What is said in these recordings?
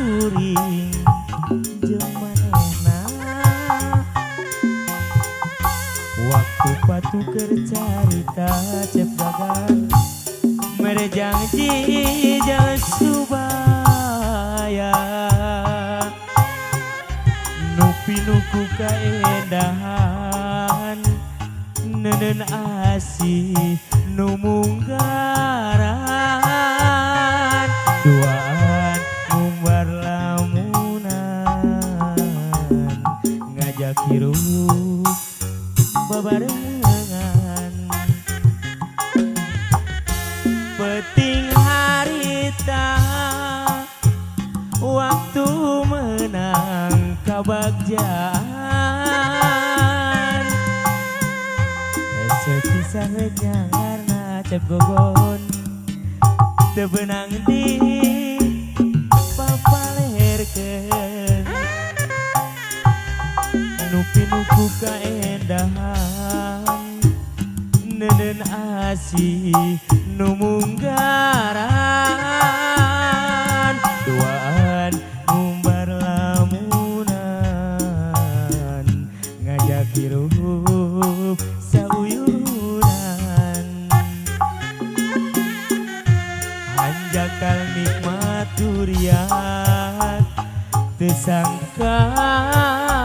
kuring jeung manehna waktu patuker carita cep dagang mere janji jeung subaya nu pinuku kaendahan nenen asih nu munggaran duaan ngumbar lamunan ngajak hirup babarengan peting harita waktu menang kabagjaan esok kisah nyangarna cep gogon teu beunang di papalerkeun nu pinuku kaendahan nenen asih nu munggaran duaan ngumbar lamunan ngajak hirup sauyunan hanjakal nikmat durian teu sangka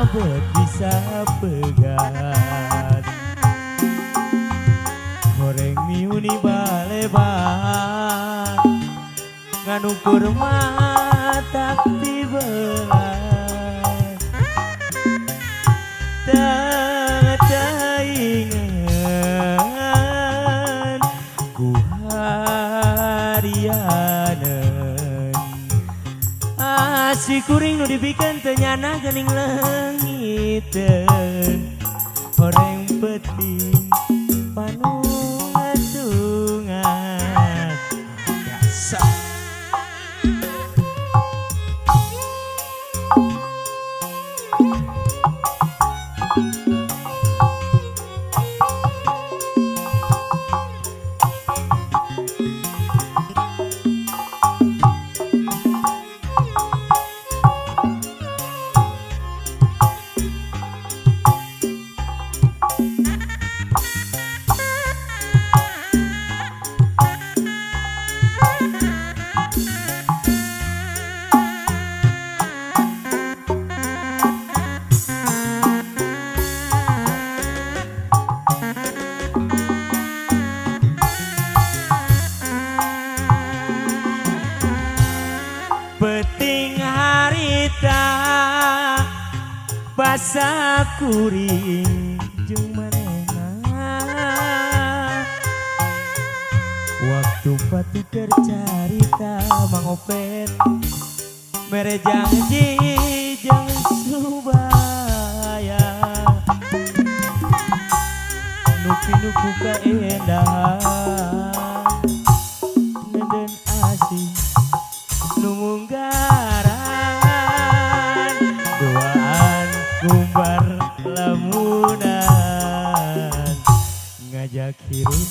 beut bisa pegat goreng miuni balebat nganukur mata tibelat taingan ku harianen asih kuring nu dipikeun teu nyana geuning leungiteun horeng peuting panungatungan biasa. Peting harita basa kuring jeung manehna waktu patuker carita Mang Opet mere janji jeung subaya nu pinuku kaendahan nenden asih nu munggaran duaan ngumbar lamunan ngajak hirup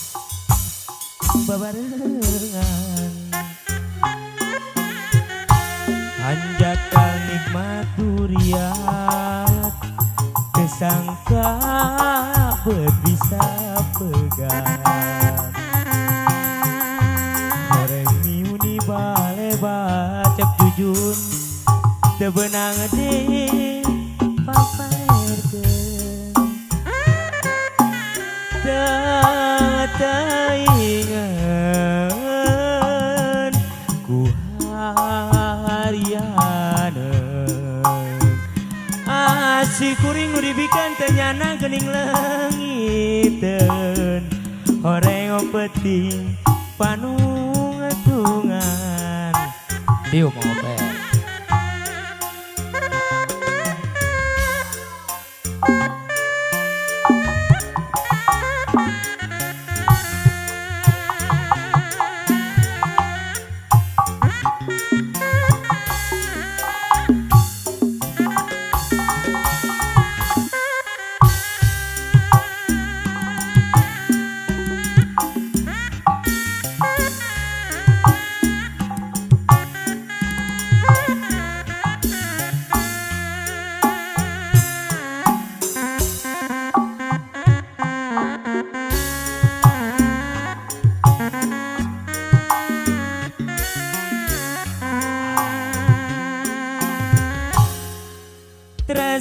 babarengan hanjakal nikmat durian teu sangka beut bisa pegat goreng miuni balebat cep jujun teu beunang di papalerkeun taingan ku harianeun asih kuring nu dibikeun teu nyana geuning leungiteun horeng peuting panungatungan dieu Mang Opet.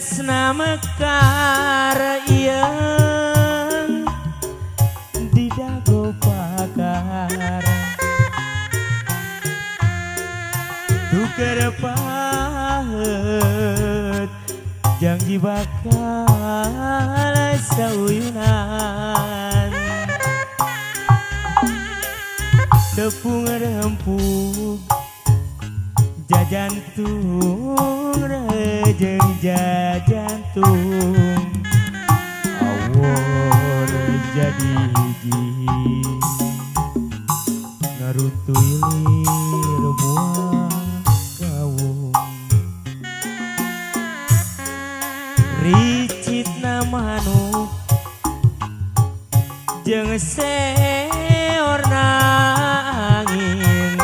tresna mekar ieung di dago pakar tuker pahet janji bakal sauyunan tepung rempuk jajantung rejeng jajantung awor jadi hiji ngarutui lir buah gawung ricitna manuk jeung seorna angin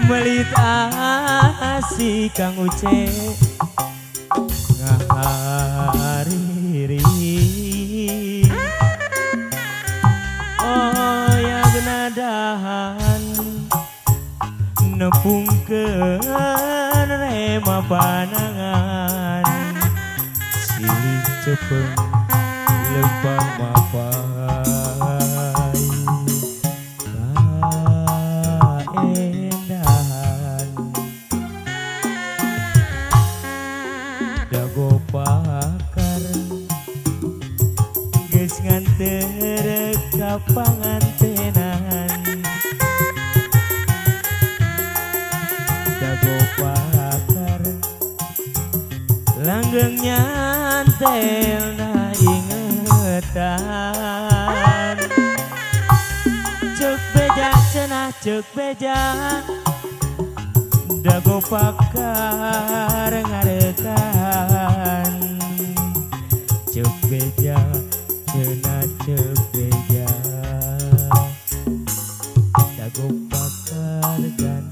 melit asi Kang Uce ngahariri oh ya genadahan nepungkeun rema panangan silih cepeng lempang mapai kaendahan dago pakar geus nganter ka pangantenan dago pakar langgeng nyantel na ingetan cek beja cenah cek beja dago pakar ngarekan cek beja cenah cek beja dago pakar gan